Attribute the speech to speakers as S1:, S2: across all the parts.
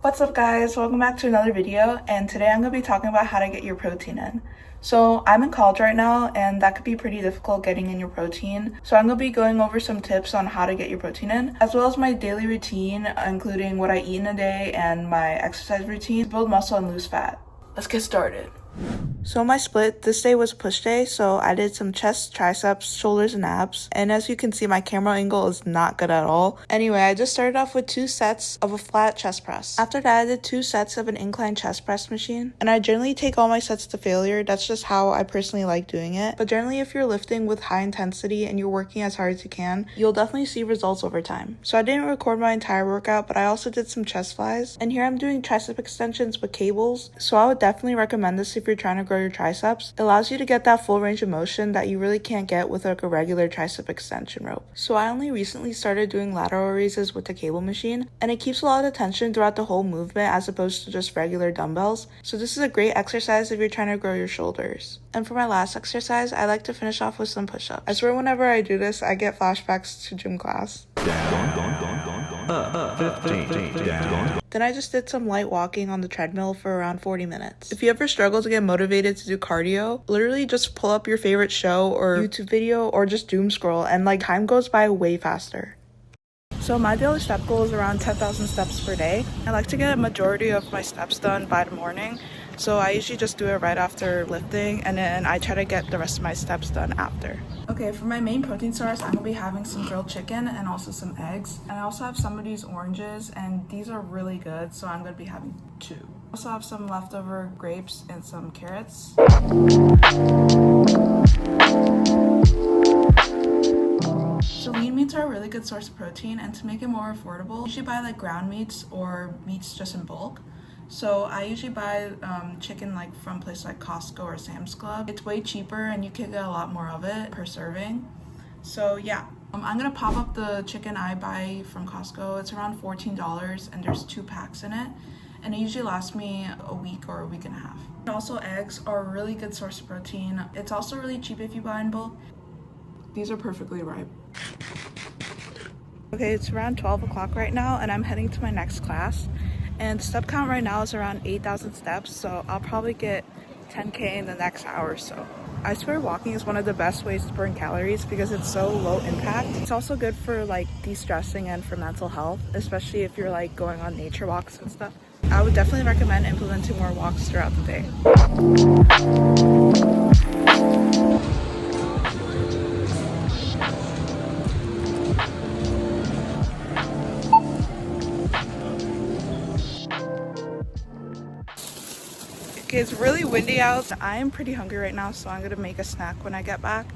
S1: What's up guys, welcome back to another video, and today I'm going to be talking about how to get your protein in. So I'm in college right now and that could be pretty difficult getting in your protein. So I'm going to be going over some tips on how to get your protein in, as well as my daily routine, including what I eat in a day and my exercise routine to build muscle and lose fat. Let's get started. So my split this day was push day, so I did some chest, triceps, shoulders, and abs. And as you can see, my camera angle is not good at all. Anyway, I just started off with 2 sets of a flat chest press. After that, I did 2 sets of an incline chest press machine. And I generally take all my sets to failure. That's just how I personally like doing it. But generally, if you're lifting with high intensity and you're working as hard as you can, you'll definitely see results over time. So I didn't record my entire workout, but I also did some chest flies. And here I'm doing tricep extensions with cables. So I would definitely recommend this if you're trying to grow your triceps. It allows you to get that full range of motion that you really can't get with like a regular tricep extension rope. So I only recently started doing lateral raises with the cable machine, and it keeps a lot of tension throughout the whole movement as opposed to just regular dumbbells. So this is a great exercise if you're trying to grow your shoulders. And for my last exercise, I like to finish off with some push-ups. I swear whenever I do this, I get flashbacks to gym class. Then I just did some light walking on the treadmill for around 40 minutes. If you ever struggle to get motivated to do cardio, literally just pull up your favorite show or YouTube video or just doom scroll, and like time goes by way faster. So my daily step goal is around 10,000 steps per day. I like to get a majority of my steps done by the morning. So I usually just do it right after lifting, and then I try to get the rest of my steps done after. Okay, for my main protein source, I'm gonna be having some grilled chicken and also some eggs. And I also have some of these oranges, and these are really good, so I'm gonna be having 2. I also have some leftover grapes and some carrots. So lean meats are a really good source of protein, and to make it more affordable, you usually buy like ground meats or meats just in bulk. So I usually buy chicken like from places like Costco or Sam's Club. It's way cheaper and you can get a lot more of it per serving. So yeah, I'm gonna pop up the chicken I buy from Costco. It's around $14 and there's 2 packs in it. And it usually lasts me a week or a week and a half. And also eggs are a really good source of protein. It's also really cheap if you buy in bulk. These are perfectly ripe. Okay, it's around 12 o'clock right now and I'm heading to my next class. And step count right now is around 8,000 steps, so I'll probably get 10K in the next hour or so. I swear walking is one of the best ways to burn calories because it's so low impact. It's also good for like de-stressing and for mental health, especially if you're like going on nature walks and stuff. I would definitely recommend implementing more walks throughout the day. It's really windy out. I am pretty hungry right now, so I'm gonna make a snack when I get back.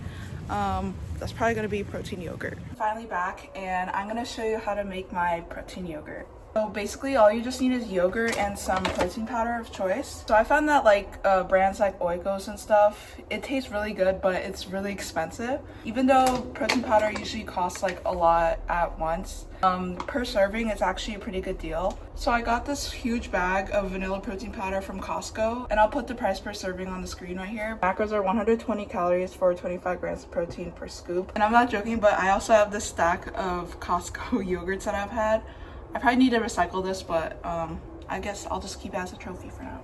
S1: That's probably gonna be protein yogurt. Finally back, and I'm gonna show you how to make my protein yogurt. So basically all you just need is yogurt and some protein powder of choice. So I found that like brands like Oikos and stuff, it tastes really good, but it's really expensive. Even though protein powder usually costs like a lot at once, per serving it's actually a pretty good deal. So I got this huge bag of vanilla protein powder from Costco, and I'll put the price per serving on the screen right here. Macros are 120 calories for 25 grams of protein per scoop. And I'm not joking, but I also have this stack of Costco yogurts that I've had. I probably need to recycle this, but I guess I'll just keep it as a trophy for now.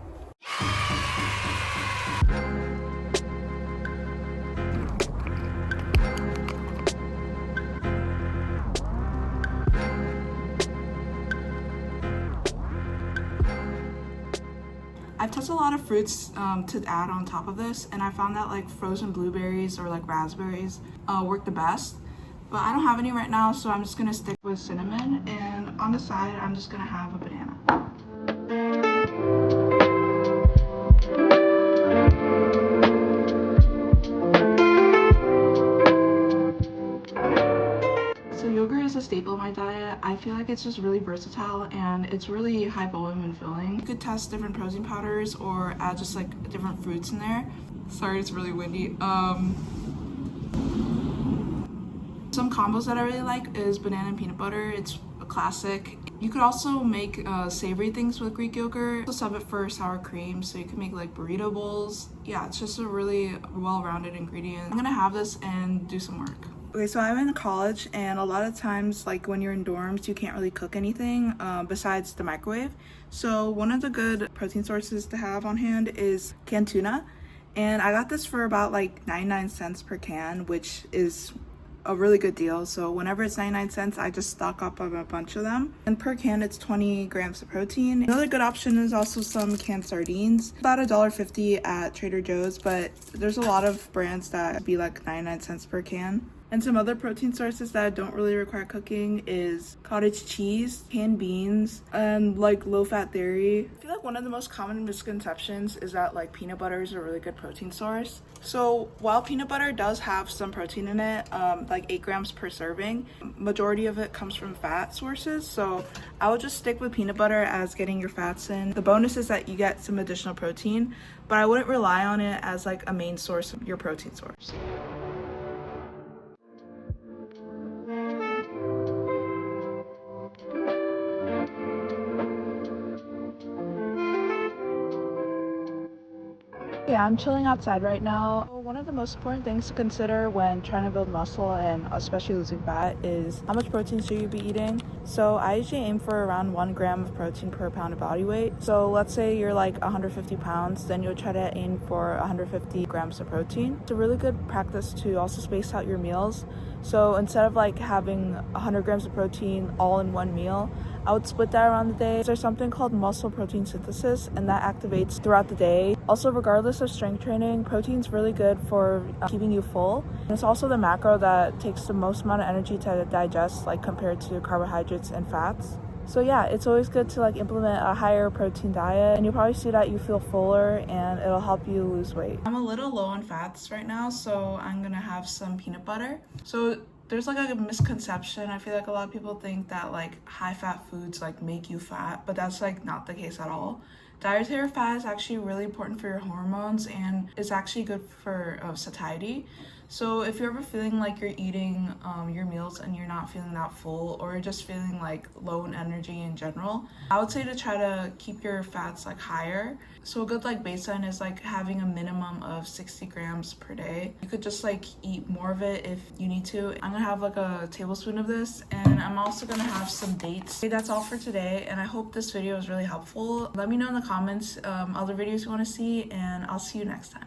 S1: I've tested a lot of fruits to add on top of this, and I found that like frozen blueberries or like raspberries work the best. But I don't have any right now, so I'm just gonna stick with cinnamon, and on the side I'm just gonna have a banana. So yogurt is a staple of my diet. I feel like it's just really versatile and it's really high volume and filling. You could test different protein powders or add just like different fruits in there. Sorry, it's really windy. Some combos that I really like is banana and peanut butter. It's a classic. You could also make savory things with Greek yogurt. Also sub it for sour cream, so you can make like burrito bowls. Yeah, it's just a really well-rounded ingredient. I'm gonna have this and do some work. Okay, so I'm in college, and a lot of times, like when you're in dorms, you can't really cook anything besides the microwave. So one of the good protein sources to have on hand is canned tuna, and I got this for about like 99 cents per can, which is a really good deal. So whenever it's 99 cents, I just stock up on a bunch of them. And per can, it's 20 grams of protein. Another good option is also some canned sardines. About $1.50 at Trader Joe's, but there's a lot of brands that be like 99 cents per can. And some other protein sources that don't really require cooking is cottage cheese, canned beans, and like low-fat dairy. I feel like one of the most common misconceptions is that like peanut butter is a really good protein source. So while peanut butter does have some protein in it, like 8 grams per serving, majority of it comes from fat sources. So I would just stick with peanut butter as getting your fats in. The bonus is that you get some additional protein, but I wouldn't rely on it as like a main source of your protein source. Yeah, I'm chilling outside right now. One of the most important things to consider when trying to build muscle and especially losing fat is how much protein should you be eating. So I usually aim for around 1 gram of protein per pound of body weight. So let's say you're like 150 pounds, then you'll try to aim for 150 grams of protein. It's a really good practice to also space out your meals. So instead of like having 100 grams of protein all in one meal, I would split that around the day. There's something called muscle protein synthesis, and that activates throughout the day. Also, regardless of strength training, protein's really good for keeping you full. And it's also the macro that takes the most amount of energy to digest, like compared to carbohydrates and fats. So yeah, it's always good to like implement a higher protein diet, and you'll probably see that you feel fuller and it'll help you lose weight. I'm a little low on fats right now, so I'm gonna have some peanut butter. So there's like a misconception. I feel like a lot of people think that like high fat foods like make you fat, but that's like not the case at all. Dietary fat is actually really important for your hormones, and it's actually good for satiety. So if you're ever feeling like you're eating your meals and you're not feeling that full, or you're just feeling like low in energy in general, I would say to try to keep your fats like higher. So a good like baseline is like having a minimum of 60 grams per day. You could just like eat more of it if you need to. I'm gonna have like a tablespoon of this, and I'm also gonna have some dates. Okay, that's all for today, and I hope this video was really helpful. Let me know in the comments other videos you want to see, and I'll see you next time.